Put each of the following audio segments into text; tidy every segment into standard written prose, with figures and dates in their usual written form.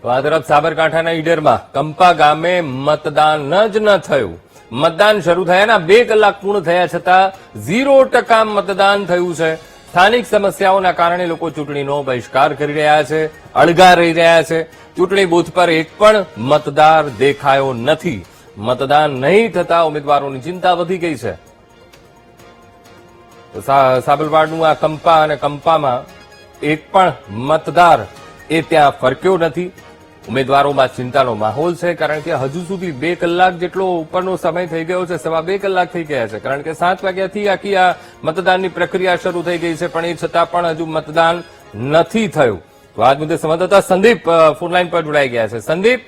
તો આ તરફ સાબરકાંઠાના ઈડરમાં કંપા ગામે મતદાન જ ન થયું. મતદાન શરૂ થયાના 2 કલાક પૂર્ણ થયા છતાં 0% મતદાન થયું છે. સ્થાનિક સમસ્યાઓના કારણે લોકો ચૂંટણીનો બહિષ્કાર કરી રહ્યા છે, અળગા રહી રહ્યા છે. ચૂંટણી બૂથ પર એક પણ મતદાર દેખાયો નથી. મતદાન નહીં થતા ઉમેદવારોની ચિંતા વધી ગઈ છે. સાબરવાડનું આ કંપા અને કંપામાં એક પણ મતદાર એ ત્યાં ફરક્યો નથી. ઉમેદવારોમાં ચિંતાનો માહોલ છે, કારણ કે હજુ સુધી 2 કલાક જેટલો ઉપરનો સમય થઈ ગયો છે, 2.25 કલાક થઈ ગયા છે. કારણ કે 7 વાગ્યાથી આખી આ મતદાનની પ્રક્રિયા શરૂ થઈ ગઈ છે, પણ એ છતાં પણ હજુ મતદાન નથી થયું. તો આજ મુદ્દે સંવાદદાતા સંદીપ ફોનલાઈન પર જોડાઈ ગયા છે. સંદીપ,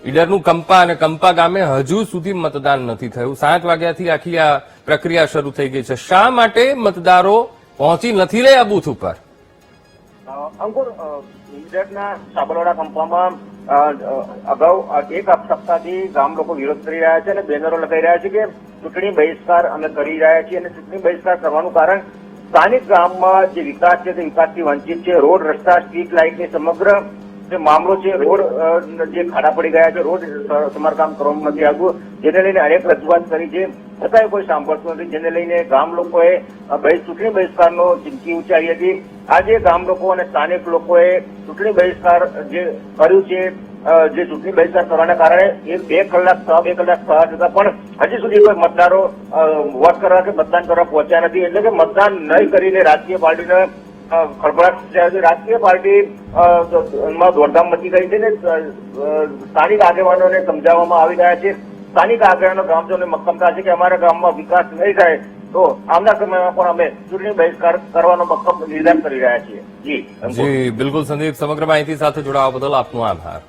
ઈડરનું કંપા અને કંપા ગામે હજુ સુધી મતદાન નથી થયું. 7 વાગ્યાથી આખી આ પ્રક્રિયા શરૂ થઈ ગઈ છે. શા માટે મતદારો પહોંચી નથી રહ્યા બૂથ ઉપર? અંકુર, ઈડરના સાબરવાડા કંપામાં અગાઉ 1 સપ્તાહથી ગામ લોકો વિરોધ કરી રહ્યા છે અને બેનરો લગાવી રહ્યા છે કે ચૂંટણી બહિષ્કાર અમે કરી રહ્યા છીએ. અને ચૂંટણી બહિષ્કાર કરવાનું કારણ સ્થાનિક ગામમાં જે વિકાસ છે તે વિકાસથી વંચિત છે. રોડ, રસ્તા, સ્ટ્રીટ લાઇટની સમગ્ર જે મામલો છે, રોડ જે ખાડા પડી ગયા છે, રોડ સમારકામ કરવામાં નથી આવ્યું, જેને લઈને અનેક રજૂઆત કરી છે, છતાંય કોઈ સાંભળતું નથી. જેને લઈને ગામ લોકોએ ચૂંટણી બહિષ્કારનો ચીમકી ઉચ્ચારી હતી. આજે ગામ લોકો અને સ્થાનિક લોકોએ ચૂંટણી બહિષ્કાર જે કર્યું છે, જે ચૂંટણી બહિષ્કાર કરવાના કારણે 2 કલાક થયા છતાં પણ હજી સુધી કોઈ મતદારો વોટ કરવા કે મતદાન કરવા પહોંચ્યા નથી. એટલે કે મતદાન નહીં કરીને રાજકીય પાર્ટીને ખળભળાટ થયા છે. રાજકીય પાર્ટી માં દોડધામ મચી ગઈ છે ને સ્થાનિક આગેવાનોને સમજાવવામાં આવી રહ્યા છે. સ્થાનિક આગેવાનો ગામજનોને મક્કમતા છે કે અમારા ગામમાં વિકાસ નહીં થાય તો આવનાર સમયમાં પણ અમે ચૂંટણી બહિષ્કાર કરવાનો મક્કમ નિર્ધાર કરી રહ્યા છીએ. જી બિલકુલ સંદીપ, સમગ્ર માહિતી સાથે જોડાવા બદલ આપનો આભાર.